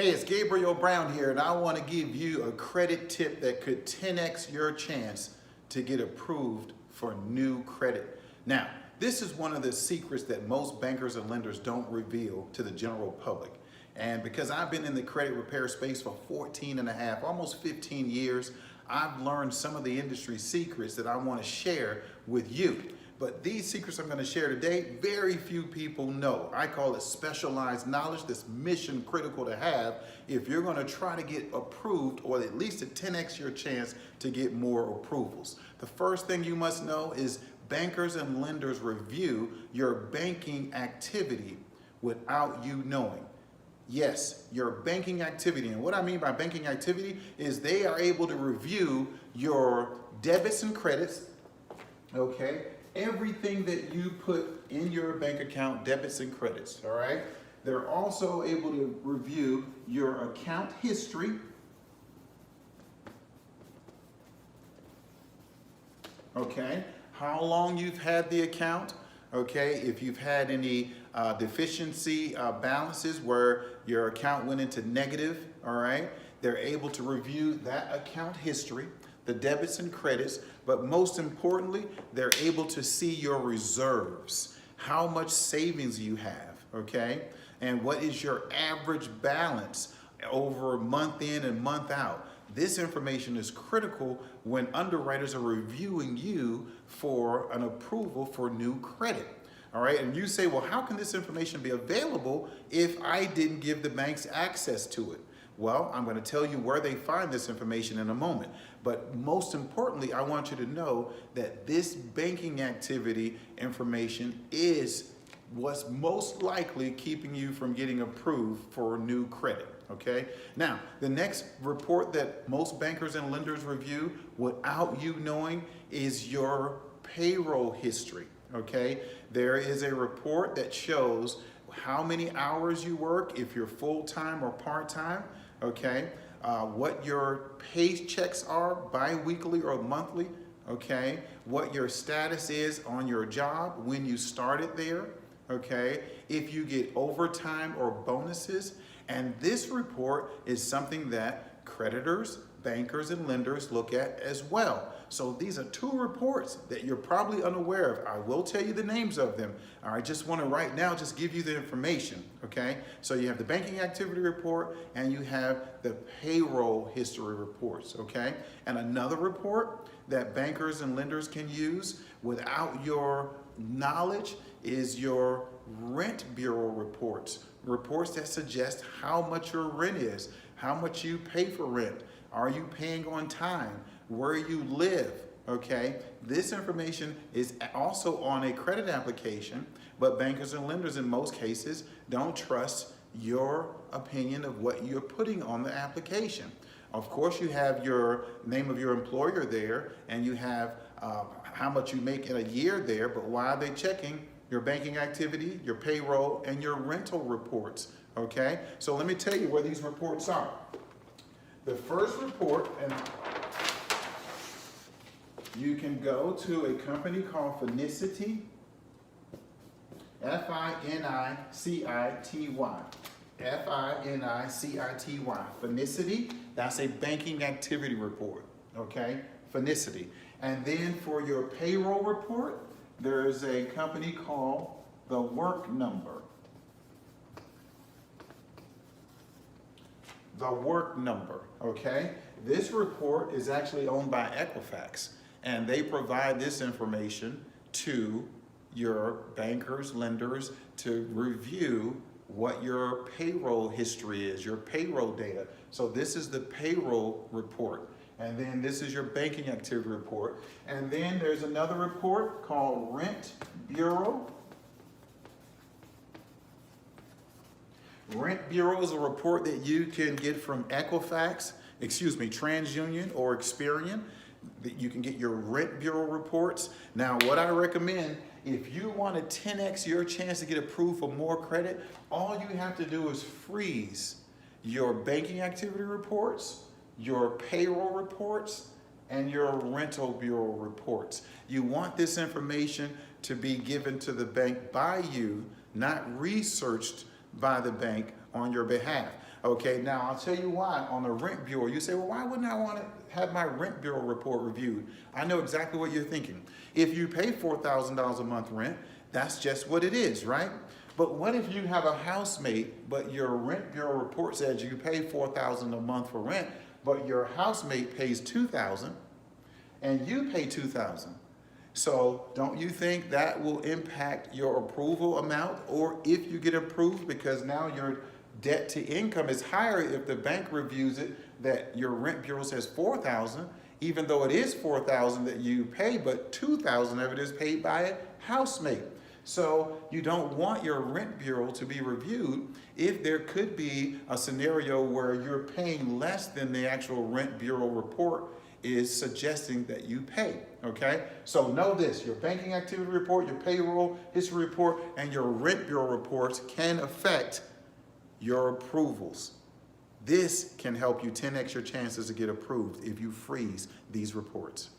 Hey, it's Gabriel Brown here, and I want to give you a credit tip that could 10x your chance to get approved for new credit. Now, this is one of the secrets that most bankers and lenders don't reveal to the general public. And because I've been in the credit repair space for 14 and a half, almost 15 years, I've learned some of the industry secrets that I want to share with you. But these secrets I'm going to share today, very few people know. I call it specialized knowledge that's mission critical to have if you're going to try to get approved, or at least to 10x your chance to get more approvals. The first thing you must know is bankers and lenders review your banking activity without you knowing. Yes, your banking activity. And what I mean by banking activity is they are able to review your debits and credits, okay? Everything that you put in your bank account, debits and credits, all right? They're also able to review your account history, okay? How long you've had the account, okay? If you've had any deficiency balances where your account went into negative, all right? They're able to review that account history, the debits and credits, but most importantly, they're able to see your reserves, how much savings you have, okay? And what is your average balance over month in and month out. This information is critical when underwriters are reviewing you for an approval for new credit. All right, and you say, well, how can this information be available if I didn't give the banks access to it? Well, I'm going to tell you where they find this information in a moment. But most importantly, I want you to know that this banking activity information is what's most likely keeping you from getting approved for new credit, okay? Now, the next report that most bankers and lenders review without you knowing is your payroll history, okay? There is a report that shows how many hours you work, if you're full-time or part-time, okay? What your paychecks are bi-weekly or monthly, okay? What your status is on your job when you started there, okay? If you get overtime or bonuses. And this report is something that creditors, bankers, and lenders look at as well. So these are two reports that you're probably unaware of. I will tell you the names of them. I just want to right now just give you the information, okay? So you have the banking activity report and you have the payroll history reports, okay? And another report that bankers and lenders can use without your knowledge is your rent bureau reports. Reports that suggest how much your rent is, how much you pay for rent. Are you paying on time? Where you live, okay? This information is also on a credit application, but bankers and lenders in most cases don't trust your opinion of what you're putting on the application. Of course, you have your name of your employer there, and you have how much you make in a year there, but why are they checking your banking activity, your payroll, and your rental reports, okay? So let me tell you where these reports are. The first report, and you can go to a company called Finicity, F-I-N-I-C-I-T-Y, F-I-N-I-C-I-T-Y, Finicity. That's a banking activity report, okay? Finicity. And then for your payroll report, there's a company called The Work Number. The Work Number, okay? This report is actually owned by Equifax, and they provide this information to your bankers, lenders, to review what your payroll history is, your payroll data. So this is the payroll report. And then this is your banking activity report. And then there's another report called Rent Bureau. Rent Bureau is a report that you can get from Equifax, TransUnion or Experian. You can get your Rent Bureau reports. Now, what I recommend, if you want to 10x your chance to get approved for more credit, all you have to do is freeze your banking activity reports, your payroll reports, and your rental bureau reports. You want this information to be given to the bank by you, not researched by the bank on your behalf. Okay, now I'll tell you why on the rent bureau. You say, well, why wouldn't I want to have my rent bureau report reviewed? I know exactly what you're thinking. If you pay $4,000 a month rent, that's just what it is, right? But what if you have a housemate, but your rent bureau report says you pay $4,000 a month for rent, but your housemate pays $2,000 and you pay $2,000? So don't you think that will impact your approval amount, or if you get approved, because now your debt to income is higher if the bank reviews it that your rent bureau says $4,000, even though it is $4,000 that you pay, but $2,000 of it is paid by a housemate. So you don't want your rent bureau to be reviewed if there could be a scenario where you're paying less than the actual rent bureau report is suggesting that you pay, okay? So know this, your banking activity report, your payroll history report, and your rent bureau reports can affect your approvals. This can help you 10x your chances to get approved if you freeze these reports.